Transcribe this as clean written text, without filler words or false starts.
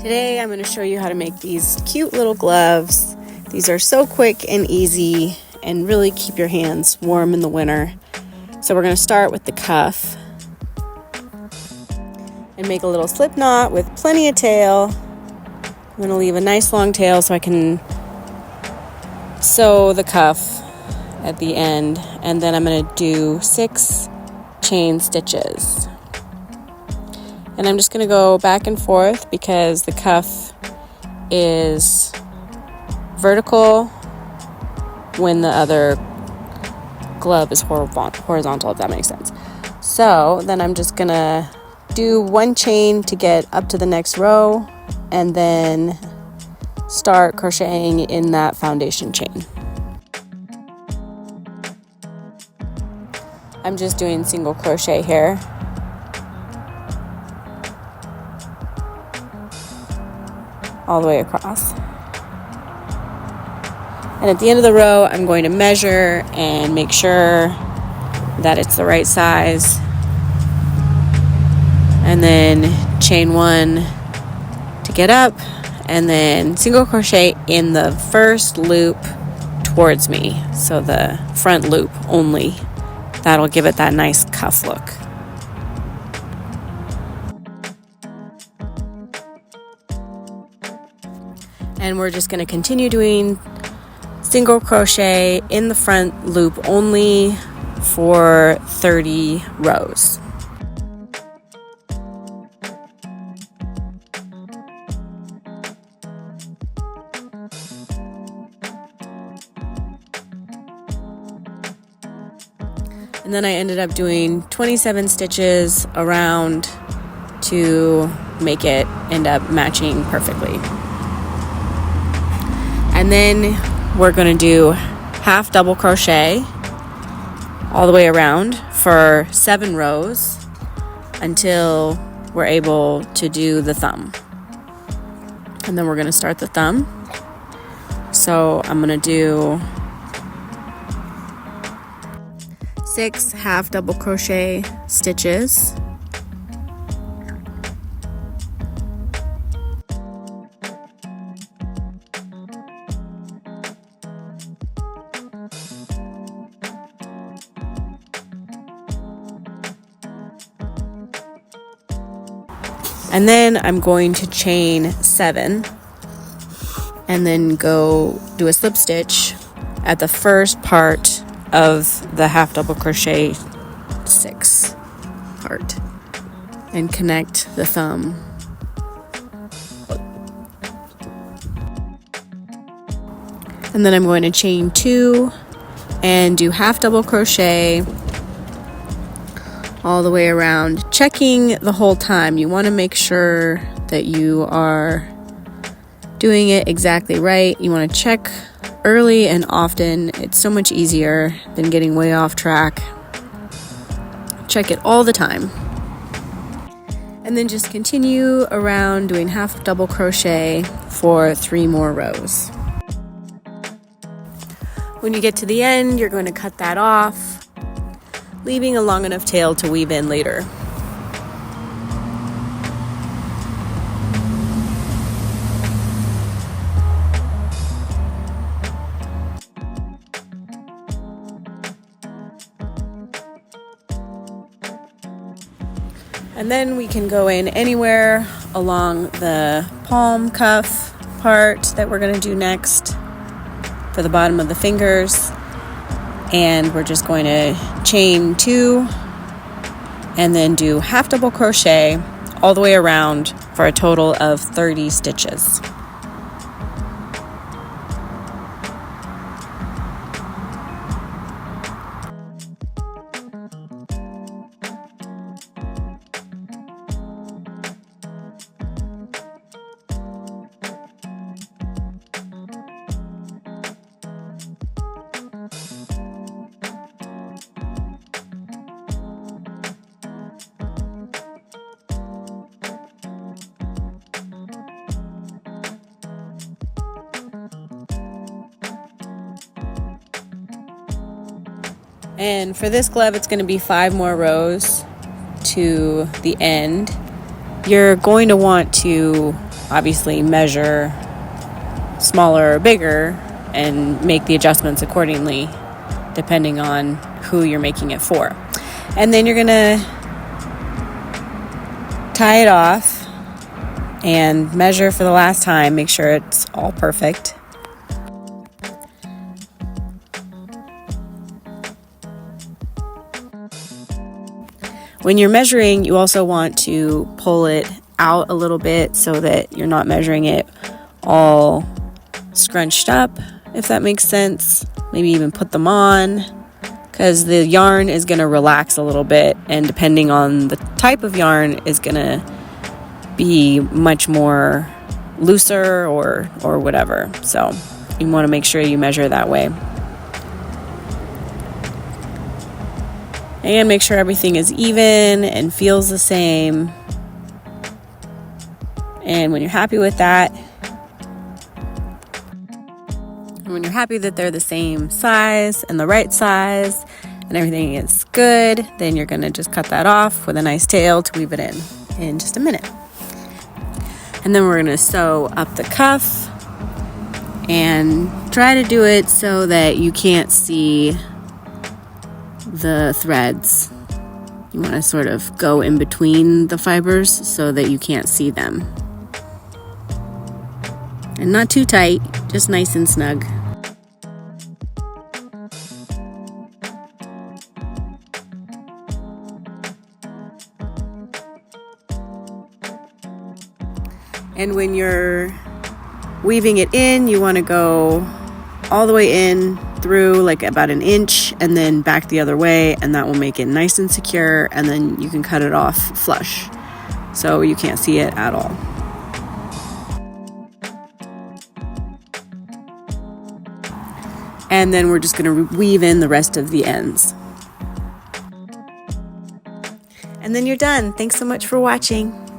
Today I'm going to show you how to make these cute little gloves. These are so quick and easy and really keep your hands warm in the winter. So we're going to start with the cuff and make a little slip knot with plenty of tail. I'm going to leave a nice long tail so I can sew the cuff at the end, and then I'm going to do 6 chain stitches. And I'm just going to go back and forth because the cuff is vertical when the other glove is horizontal, if that makes sense. So then I'm just going to do 1 chain to get up to the next row and then start crocheting in that foundation chain. I'm just doing single crochet here. All the way across. And at the end of the row, I'm going to measure and make sure that it's the right size. And then chain 1 to get up, and then single crochet in the first loop towards me. So the front loop only. That'll give it that nice cuff look. And we're just going to continue doing single crochet in the front loop only for 30 rows. And then I ended up doing 27 stitches around to make it end up matching perfectly. And then we're going to do half double crochet all the way around for 7 rows until we're able to do the thumb. And then we're going to start the thumb. So I'm going to do 6 half double crochet stitches. And then I'm going to chain 7 and then go do a slip stitch at the first part of the half double crochet 6 part and connect the thumb. And then I'm going to chain 2 and do half double crochet all the way around, checking the whole time. You want to make sure that you are doing it exactly right. You want to check early and often. It's so much easier than getting way off track. Check it all the time. And then just continue around doing half double crochet for 3 more rows. When you get to the end, you're going to cut that off, leaving a long enough tail to weave in later. And then we can go in anywhere along the palm cuff part that we're going to do next for the bottom of the fingers. And we're just going to chain 2 and then do half double crochet all the way around for a total of 30 stitches. And for this glove, it's going to be 5 more rows to the end. You're going to want to obviously measure smaller or bigger and make the adjustments accordingly depending on who you're making it for. And then you're gonna tie it off and measure for the last time. Make sure it's all perfect. When you're measuring, you also want to pull it out a little bit so that you're not measuring it all scrunched up, if that makes sense. Maybe even put them on, because the yarn is going to relax a little bit, and depending on the type of yarn is going to be much more looser or whatever. So you want to make sure you measure that way. And make sure everything is even and feels the same. And when you're happy with that, and when you're happy that they're the same size and the right size and everything is good, then you're going to just cut that off with a nice tail to weave it in just a minute. And then we're going to sew up the cuff and try to do it so that you can't see the threads. You want to sort of go in between the fibers so that you can't see them. And not too tight, just nice and snug. And when you're weaving it in, you want to go all the way in through like about an inch and then back the other way, and that will make it nice and secure, and then you can cut it off flush so you can't see it at all. And then we're just going to weave in the rest of the ends. And then you're done. Thanks so much for watching.